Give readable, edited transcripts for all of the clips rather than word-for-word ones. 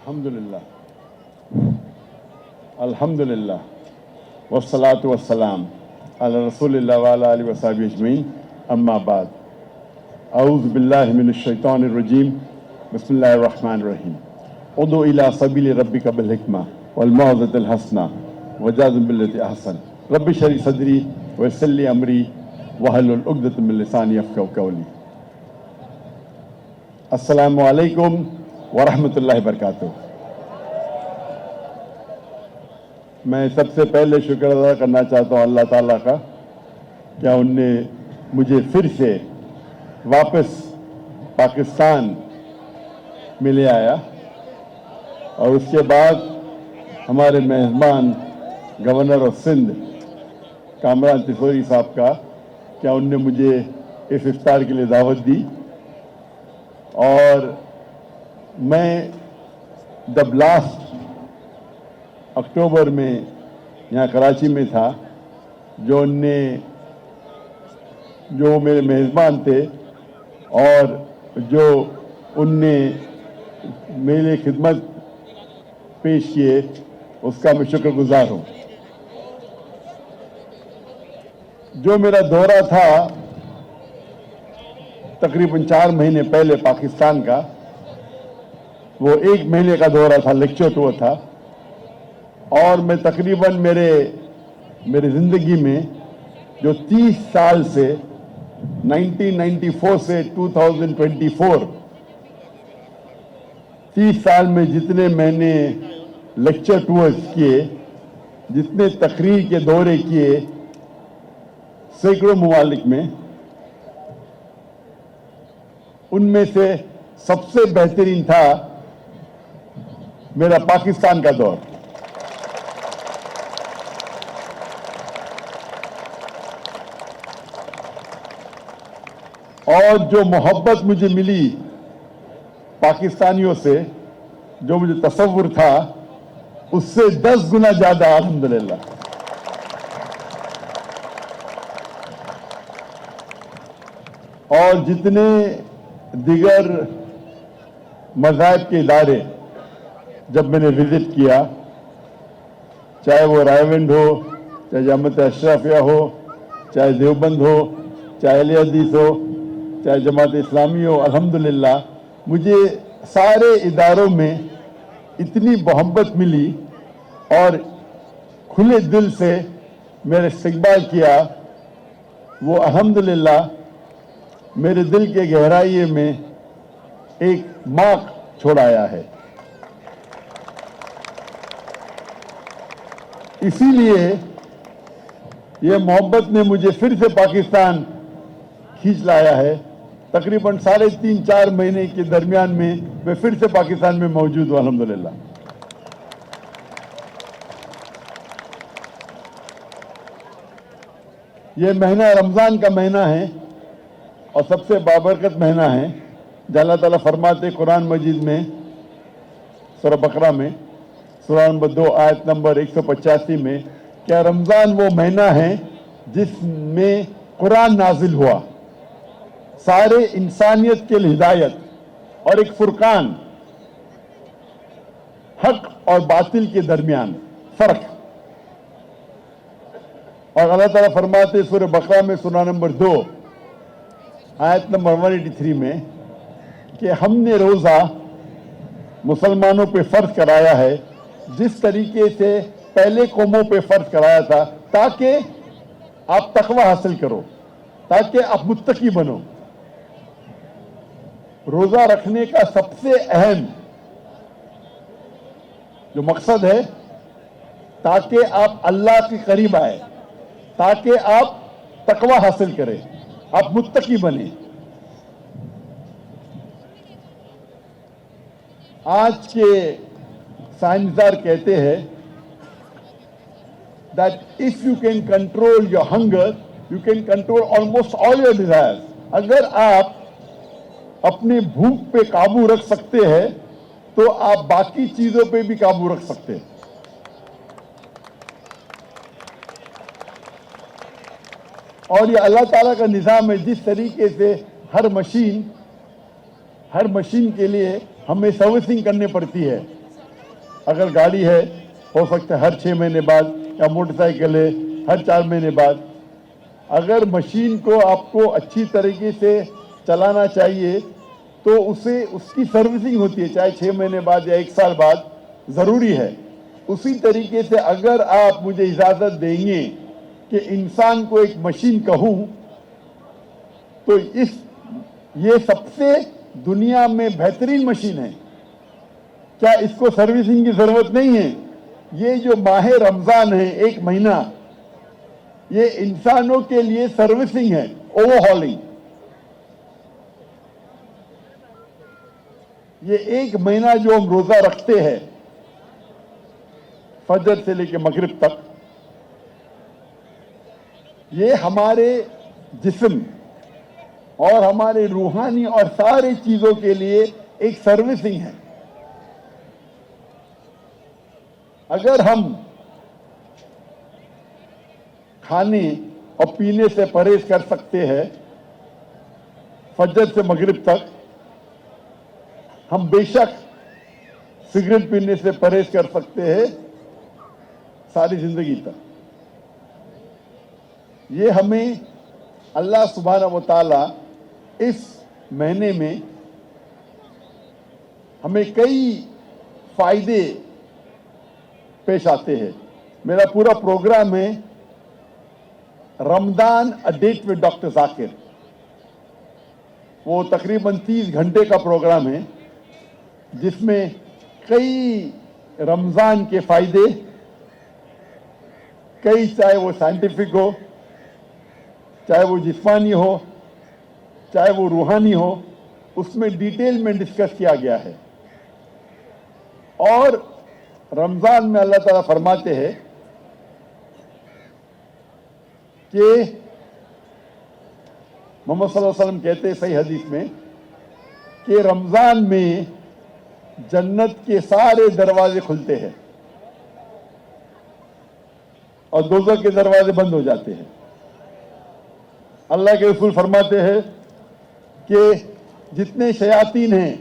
Alhamdulillah. Alhamdulillah. Wassalatu wassalam ala Rasulillah wa ala alihi wa sahbihi ajma'in. Amma ba'd. A'udhu billahi minash shaitanir rajim. Bismillahir rahmanir rahim. Udu ila sabili rabbika bil hikmah wal mau'izatil hasana wajadil billati ahsan. Rabbi shrah sadri wa yassir li amri wahlul 'uqdatam min lisani yafqahu qawli. Assalamu alaikum wa rahmatullahi wa barakatuh. मैं सबसे पहले शुक्र अदा करना चाहता हूँ अल्लाह ताला का, क्या उनने मुझे फिर से वापस पाकिस्तान में ले आया और उसके बाद हमारे मेहमान गवर्नर ऑफ सिंध कामरान तिफोरी साहब का, क्या उनने मुझे इस इफ्तार के लिए दावत दी और मैं जब लास्ट अक्टूबर में यहाँ कराची में था, जो मेरे मेज़बान थे और जो उनने मेरे लिए खिदमत पेश किए, उसका मैं शुक्रगुजार हूँ। जो मेरा दौरा था तकरीबन 4 महीने पहले पाकिस्तान का, वो 1 महीने का दौरा था, लेक्चर टूर था और मैं तकरीबन मेरे ज़िंदगी में जो 30 साल से 1994 से 2024 30 साल में जितने मैंने लेक्चर टूर्स किए, जितने तकरीर के दौरे किए सैकड़ों ममालिक में, उनमें से सबसे बेहतरीन था मेरा पाकिस्तान का दौर। और जो मोहब्बत मुझे मिली पाकिस्तानियों से, जो मुझे तसव्वुर था, उससे 10 गुना ज्यादा अल्हम्दुलिल्लाह। और जितने दिगर मज़ाहिब के इदारे जब मैंने विजिट किया, चाहे वो रायविंड हो, चाहे जमात अशराफिया हो, चाहे देवबंद हो, चाहे अहले हदीस हो, चाहे जमात इस्लामी हो, अल्हम्दुलिल्लाह मुझे सारे इदारों में इतनी मोहब्बत मिली और खुले दिल से मेरा इस्तकबाल किया, वो अल्हम्दुलिल्लाह मेरे दिल के गहराई में एक मार्क छोड़ाया है। इसीलिए ये मोहब्बत ने मुझे फिर से पाकिस्तान खींच लाया है। तकरीबन 3.5-4 महीने के दरमियान में मैं फिर से पाकिस्तान में मौजूद हूँ अल्हम्दुलिल्लाह। ये महीना रमज़ान का महीना है और सबसे बाबरकत महीना है। अल्लाह ताला फरमाते कुरान मजीद में सूरह बकरा में सूरह नंबर 2 आयत नंबर 185 में, क्या रमज़ान वो महीना है जिसमें कुरान नाजिल हुआ, सारे इंसानियत के लिए हिदायत और एक फुरकान, हक और बातिल के दरमियान फर्क। और अल्लाह ताला फरमाते सूरह बकरा में सूरह नंबर 2 आयत नंबर 183 में कि हमने रोज़ा मुसलमानों पे फर्ज कराया है जिस तरीके से पहले कौमों पे फर्ज कराया था, ताकि आप तकवा हासिल करो, ताकि आप मुत्तकी बनो। रोजा रखने का सबसे अहम जो मकसद है, ताकि आप अल्लाह के करीब आए, ताकि आप तकवा हासिल करें, आप मुत्तकी बने। आज के साइंसदान कहते हैं that if you can control your hunger, you can control almost all your desires. अगर आप अपने भूख पे काबू रख सकते हैं तो आप बाकी चीजों पे भी काबू रख सकते हैं। और ये अल्लाह ताला का निज़ाम है, जिस तरीके से हर मशीन के लिए हमें सर्विसिंग करनी पड़ती है, اگر گاڑی ہے ہو سکتا ہے ہر 6 مہینے بعد، یا موٹر سائیکل ہے ہر 4 مہینے بعد. اگر مشین کو آپ کو اچھی طریقے سے چلانا چاہیے تو اس کی سروسنگ ہوتی ہے، چاہے 6 مہینے بعد یا 1 سال بعد، ضروری ہے. اسی طریقے سے اگر آپ مجھے اجازت دیں گے کہ انسان کو ایک مشین کہوں تو یہ سب سے دنیا میں بہترین مشین ہے. کیا اس کو سروسنگ کی ضرورت نہیں ہے؟ یہ جو ماہ رمضان ہے 1 مہینہ، یہ انسانوں کے لیے سروسنگ ہے، اوور ہالنگ. یہ 1 مہینہ جو ہم روزہ رکھتے ہیں فجر سے لے کے مغرب تک، یہ ہمارے جسم اور ہمارے روحانی اور ساری چیزوں کے لیے ایک سروسنگ ہے. اگر ہم کھانے اور پینے سے پرہیز کر سکتے ہیں فجر سے مغرب تک، ہم بے شک سگریٹ پینے سے پرہیز کر سکتے ہیں ساری زندگی تک. یہ ہمیں اللہ سبحانہ و تعالی اس مہینے میں ہمیں کئی فائدے پیش آتے ہیں. میرا پورا پروگرام ہے رمضان اے ڈیٹ ود ڈاکٹر ذاکر. وہ تقریباً 30 گھنٹے کا پروگرام ہے جس میں کئی رمضان کے فائدے، کئی چاہے وہ سائنٹیفک ہو، چاہے وہ جسمانی ہو، چاہے وہ روحانی ہو، اس میں ڈیٹیل میں ڈسکس کیا گیا ہے. اور رمضان میں اللہ تعالیٰ فرماتے ہیں کہ محمد صلی اللہ علیہ وسلم کہتے ہیں صحیح حدیث میں کہ رمضان میں جنت کے سارے دروازے کھلتے ہیں اور دوزخ کے دروازے بند ہو جاتے ہیں. اللہ کے رسول فرماتے ہیں کہ جتنے شیاطین ہیں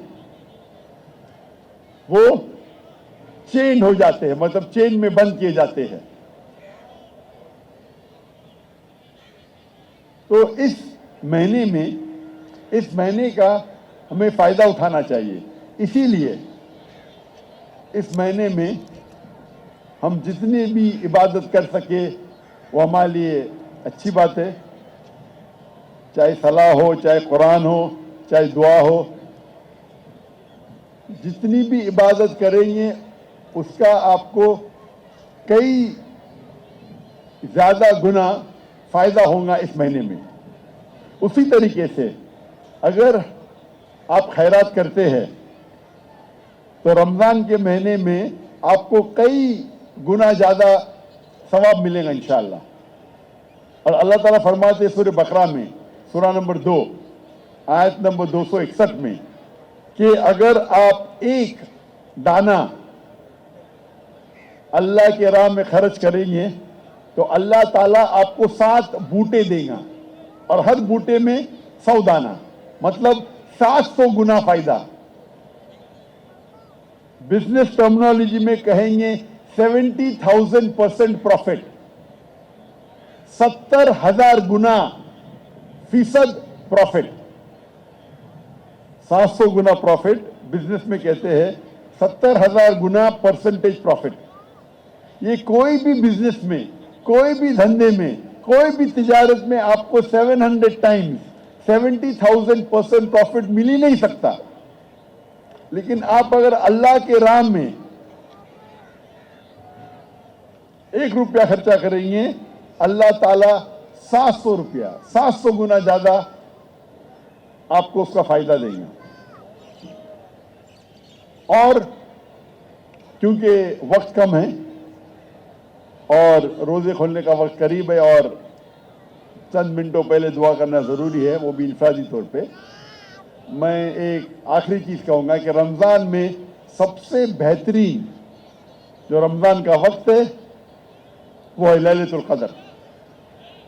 وہ چین ہو جاتے ہیں، مطلب چین میں بند کیے جاتے ہیں. تو اس مہینے کا ہمیں فائدہ اٹھانا چاہیے. اسی لیے اس مہینے میں ہم جتنی بھی عبادت کر سکے وہ ہمارے لیے اچھی بات ہے، چاہے صلاح ہو، چاہے قرآن ہو، چاہے دعا ہو. جتنی بھی عبادت کریں گے اس کا آپ کو کئی زیادہ گنا فائدہ ہوگا اس مہینے میں. اسی طریقے سے اگر آپ خیرات کرتے ہیں تو رمضان کے مہینے میں آپ کو کئی گنا زیادہ ثواب ملے گا انشاءاللہ. اور اللہ تعالیٰ فرماتے ہیں سورہ بقرہ میں، سورہ نمبر 2 آیت نمبر 261 میں کہ اگر آپ ایک دانہ اللہ کے راہ میں خرچ کریں گے تو اللہ تعالیٰ آپ کو 7 بوٹے دے گا، اور ہر بوٹے میں 100 دانہ، مطلب 700 گنا فائدہ. بزنس ٹرمنالوجی میں کہیں گے 70,000% پروفٹ، 70,000 گنا فیصد پروفٹ. 700 گنا پروفٹ بزنس میں کہتے ہیں، 70,000 گنا پرسنٹیج پروفٹ. یہ کوئی بھی بزنس میں، کوئی بھی دھندے میں، کوئی بھی تجارت میں آپ کو 700 ٹائمز 70,000% پروفٹ مل ہی نہیں سکتا. لیکن آپ اگر اللہ کے راہ میں 1 روپیہ خرچہ کریں گے، اللہ تعالیٰ 700 روپیہ، 700 گنا زیادہ آپ کو اس کا فائدہ دیں گے. اور کیونکہ وقت کم ہے اور روزے کھولنے کا وقت قریب ہے اور چند منٹوں پہلے دعا کرنا ضروری ہے، وہ بھی انفرادی طور پہ، میں ایک آخری چیز کہوں گا کہ رمضان میں سب سے بہترین جو رمضان کا وقت ہے وہ ہے لیلۃ القدر.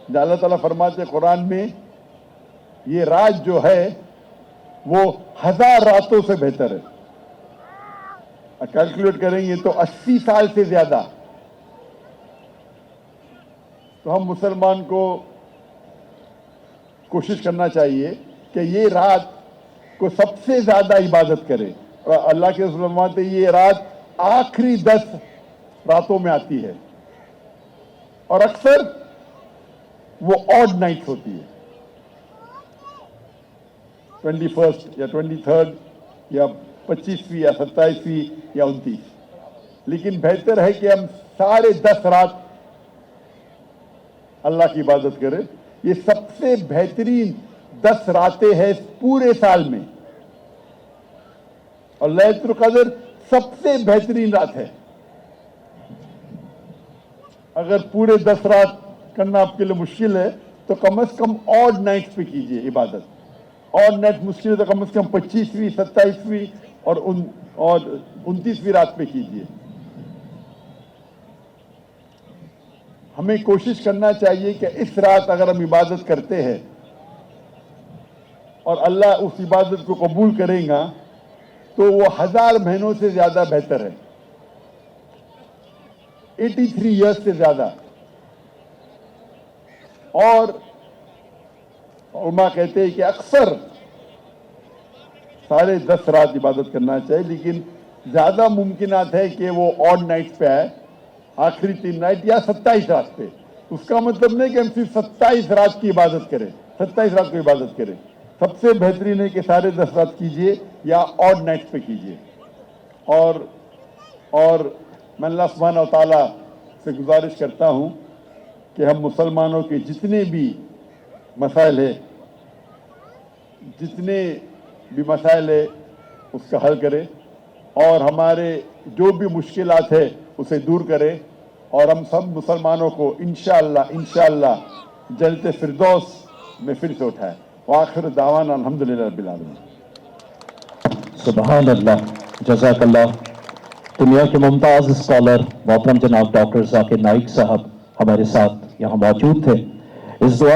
جو اللہ تعالیٰ فرماتے ہیں قرآن میں، یہ رات جو ہے وہ 1000 راتوں سے بہتر ہے. कैलकुलेट करेंगे तो 80 साल से ज्यादा। तो हम मुसलमान को कोशिश करना चाहिए कि ये रात को सबसे ज्यादा इबादत करे। और अल्लाह के रसूल फरमाते हैं ये रात आखिरी 10 रातों में आती है और अक्सर वो ऑड नाइट होती है, 21 या 23 या 25वीं या 27वीं या 29। लेकिन बेहतर है कि हम सारे 10 रात अल्लाह की इबादत करें। ये सबसे बेहतरीन 10 रातें हैं पूरे साल में, और लैलतुल क़द्र सबसे बेहतरीन रात है। अगर पूरे 10 रात करना आपके लिए मुश्किल है तो कम से कम ऑड नाइट्स पे कीजिए इबादत। ऑड नाइट मुश्किल है तो कम से कम 25वीं, 27वीं और 29वीं रात पे कीजिए। हमें कोशिश करना चाहिए कि इस रात अगर हम इबादत करते हैं और अल्लाह उस इबादत को कबूल करेगा तो वो 1000 महीनों से ज्यादा बेहतर है, 83 ईयर्स से ज्यादा। और उलमा कहते हैं कि अक्सर सारे 10 रात इबादत करना चाहिए, लेकिन ज्यादा मुमकिनात है कि वो ऑड नाइट्स पे आए, आखिरी 3 नाइट या 27 रात पे। उसका मतलब नहीं कि हम सिर्फ 27 रात की इबादत करें, 27 रात को इबादत करें। सबसे बेहतरीन है कि सारे 10 रात कीजिए या ऑड नाइट्स पे कीजिए। और मैं अल्लाह सुब्हानहू व तआला से गुजारिश करता हूँ कि हम मुसलमानों के जितने भी मसाइल है, जितने भी मसाइल है उसका हल करें, और हमारे जो भी मुश्किलात है उसे दूर करें, और हम सब मुसलमानों को इंशाअल्लाह जन्नत फिरदौस में फिर से उठाए। आखिर दावाना अल्हम्दुलिल्लाह रब्बिल आलमीन। सुभान अल्लाह, जज़ाकल्लाह। दुनिया के मुमताज़ स्कॉलर मोहतरम जनाब डॉक्टर जाकिर नाइक साहब हमारे साथ यहाँ मौजूद थे। इस दुआ